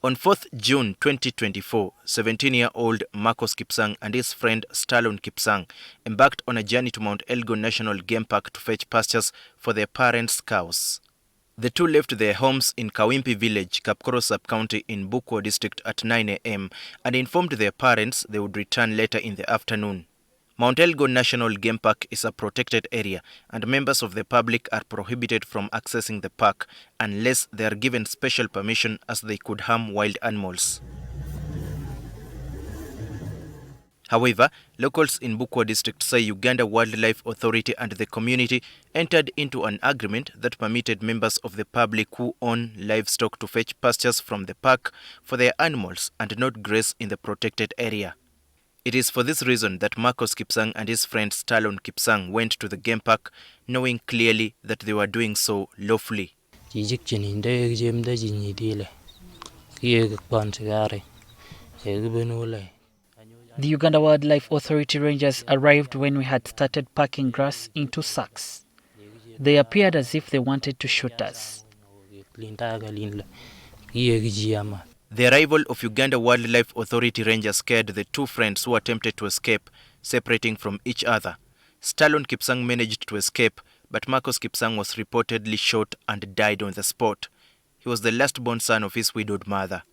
On 4th June 2024, 17-year-old Marcos Kipsang and his friend Stalon Kipsang embarked on a journey to Mt Elgon National Park to fetch pastures for their parents' cows. The two left their homes in Kawimpi village, Kapkoro sub-county in Bukwa district at 9 a.m. and informed their parents they would return later in the afternoon. Mt Elgon National Park is a protected area and members of the public are prohibited from accessing the park unless they are given special permission, as they could harm wild animals. However, locals in Bukwa district say Uganda Wildlife Authority and the community entered into an agreement that permitted members of the public who own livestock to fetch pastures from the park for their animals and not graze in the protected area. It is for this reason that Marcos Kipsang and his friend Stalon Kipsang went to the game park, knowing clearly that they were doing so lawfully. The Uganda Wildlife Authority rangers arrived when we had started packing grass into sacks. They appeared as if they wanted to shoot us. The arrival of Uganda Wildlife Authority rangers scared the two friends who attempted to escape, separating from each other. Stalon Kipsang managed to escape, but Marcos Kipsang was reportedly shot and died on the spot. He was the last-born son of his widowed mother.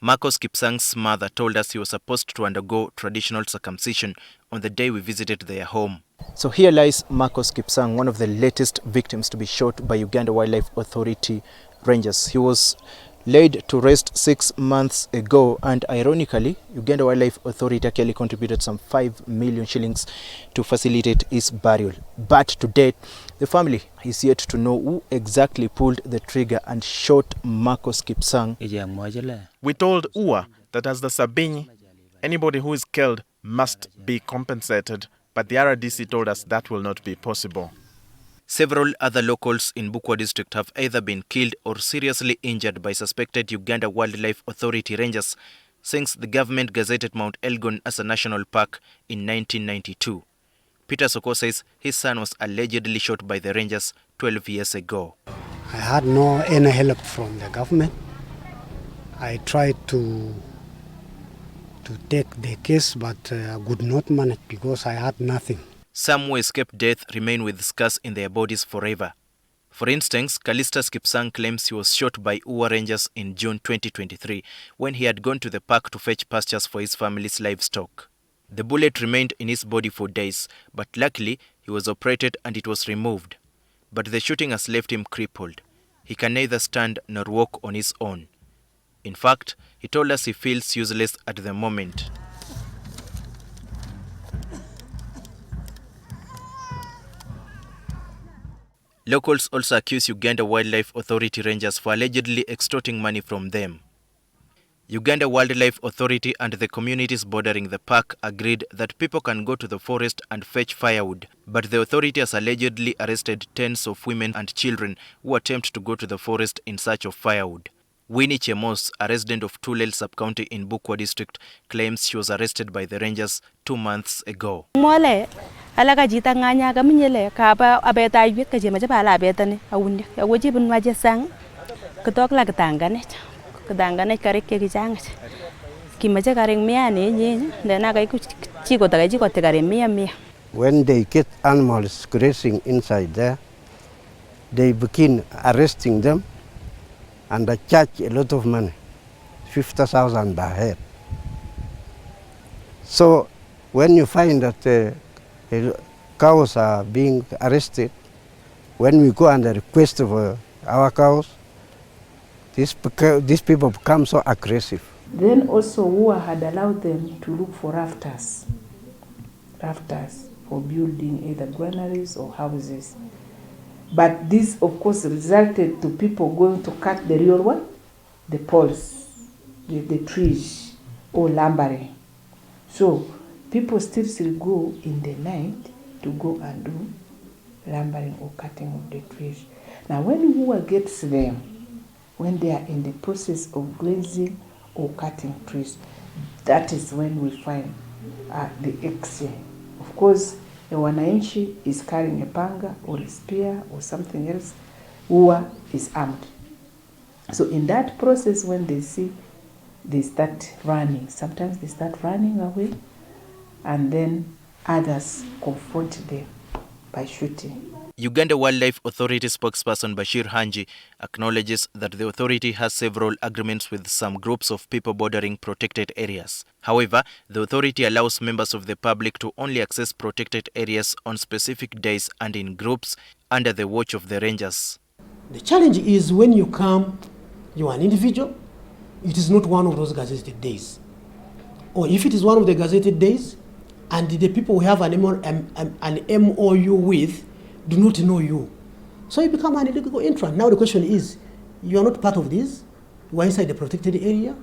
Marcos Kipsang's mother told us he was supposed to undergo traditional circumcision on the day we visited their home. So here lies Marcos Kipsang, one of the latest victims to be shot by Uganda Wildlife Authority rangers. He was laid to rest 6 months ago, and ironically, Uganda Wildlife Authority actually contributed some 5 million shillings to facilitate his burial. But to date, the family is yet to know who exactly pulled the trigger and shot Marcos Kipsang. We told UWA that as the Sebei, anybody who is killed must be compensated, but the RDC told us that will not be possible. Several other locals in Bukwa district have either been killed or seriously injured by suspected Uganda Wildlife Authority rangers since the government gazetted Mt Elgon as a national park in 1992. Peter Soko says his son was allegedly shot by the rangers 12 years ago. I had no any help from the government. I tried to take the case, but I could not manage because I had nothing. Some who escaped death remain with scars in their bodies forever. For instance, Callistus Kipsang claims he was shot by UWA rangers in June 2023 when he had gone to the park to fetch pastures for his family's livestock. The bullet remained in his body for days, but luckily he was operated and it was removed. But the shooting has left him crippled. He can neither stand nor walk on his own. In fact, he told us he feels useless at the moment. Locals also accuse Uganda Wildlife Authority rangers for allegedly extorting money from them. Uganda Wildlife Authority and the communities bordering the park agreed that people can go to the forest and fetch firewood, but the authority has allegedly arrested tens of women and children who attempt to go to the forest in search of firewood. Winnie Chemos, a resident of Tulel sub-county in Bukwa district, claims she was arrested by the rangers 2 months ago. Alaka jita nganya kami nyele kapa abeta ayuit ka jema japa ala abeta ni awunya awoji bun waje sang ketok la ketangane kare ke kijang kimaje kare mia ne nye dana kai ku chiko te kare mia. When they get animals grazing inside there, they begin arresting them and they charge a lot of money, 50,000 per head. So when you find that cows are being arrested, when we go and request for our cows, these people become so aggressive. Then also UWA had allowed them to look for rafters for building either granaries or houses. But this of course resulted to people going to cut the real one, the poles, the trees, or lumbering. So people still go in the night to go and do lumbering or cutting of the trees. Now when UWA gets them, when they are in the process of grazing or cutting trees, that is when we find the exchange. Of course, a wananchi is carrying a panga or a spear or something else. UWA is armed. So in that process, when they see, they start running. Sometimes they start running away, and then others confront them by shooting. Uganda Wildlife Authority spokesperson Bashir Hanji acknowledges that the authority has several agreements with some groups of people bordering protected areas. However, the authority allows members of the public to only access protected areas on specific days and in groups under the watch of the rangers. The challenge is when you come, you are an individual, it is not one of those gazetted days. Or if it is one of the gazetted days, and the people we have an MOU with do not know you, so you become an illegal entrant. Now the question is, you are not part of this, you are inside the protected area,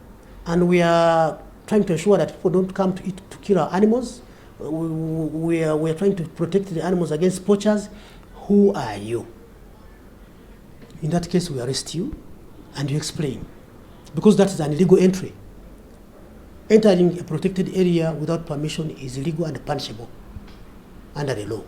and we are trying to ensure that people don't come to kill our animals. We are trying to protect the animals against poachers. Who are you? In that case, we arrest you and you explain, because that is an illegal entry. Entering a protected area without permission is illegal and punishable under the law.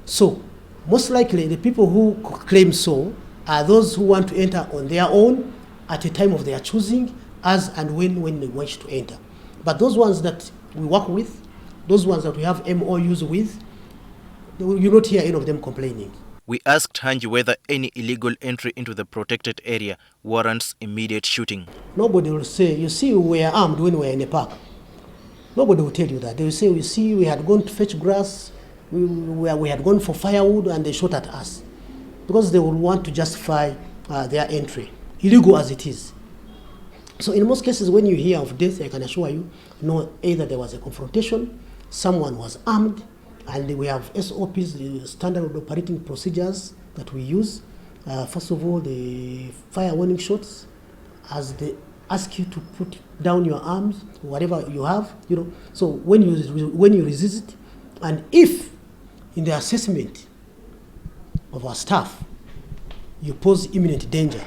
So, most likely the people who claim so are those who want to enter on their own at a time of their choosing, as and when they wish to enter. But those ones that we work with, those ones that we have MOUs with, you will not hear any of them complaining. We asked Hanji whether any illegal entry into the protected area warrants immediate shooting. Nobody will say, you see, we were armed when we were in a park. Nobody will tell you that. They will say, you see, we had gone to fetch grass, we had gone for firewood, and they shot at us. Because they will want to justify their entry, illegal as it is. So in most cases, when you hear of death, I can assure you, either there was a confrontation, someone was armed, and we have SOPs, the standard operating procedures that we use. First of all, the fire warning shots, as they ask you to put down your arms, whatever you have, So when you resist, and if in the assessment of our staff, you pose imminent danger,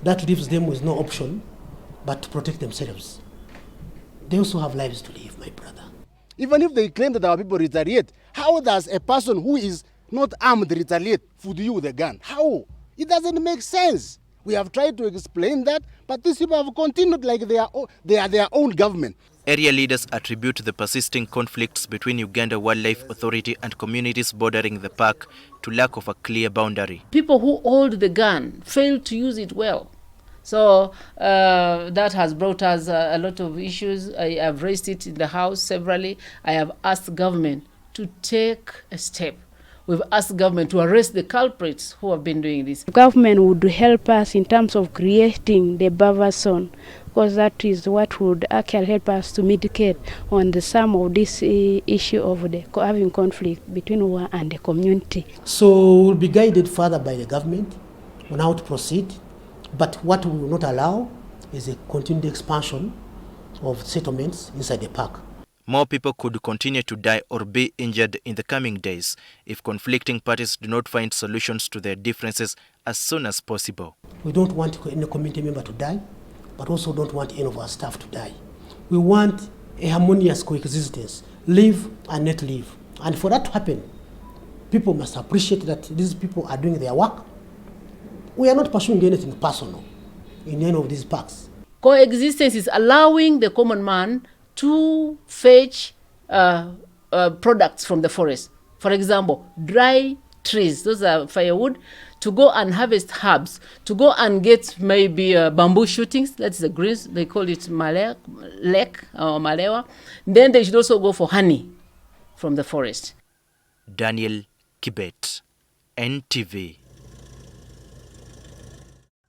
that leaves them with no option but to protect themselves. They also have lives to live, my brother. Even if they claim that our people retaliate, how does a person who is not armed retaliate for you with a gun? How? It doesn't make sense. We have tried to explain that, but these people have continued like they are their own government. Area leaders attribute the persisting conflicts between Uganda Wildlife Authority and communities bordering the park to lack of a clear boundary. People who hold the gun fail to use it well. So that has brought us a lot of issues. I have raised it in the House severally. I have asked government to take a step. We've asked government to arrest the culprits who have been doing this. Government would help us in terms of creating the buffer zone, because that is what would actually help us to mitigate on the sum of this issue of the having conflict between UWA and the community. So we'll be guided further by the government on how to proceed. But what we will not allow is a continued expansion of settlements inside the park. More people could continue to die or be injured in the coming days if conflicting parties do not find solutions to their differences as soon as possible. We don't want any community member to die, but also don't want any of our staff to die. We want a harmonious coexistence, live and not live. And for that to happen, people must appreciate that these people are doing their work. We are not pursuing anything personal in any of these parks. Coexistence is allowing the common man to fetch products from the forest. For example, dry trees, those are firewood, to go and harvest herbs, to go and get maybe bamboo shootings, that's the greens, they call it lek or malewa. Then they should also go for honey from the forest. Daniel KIBET, NTV.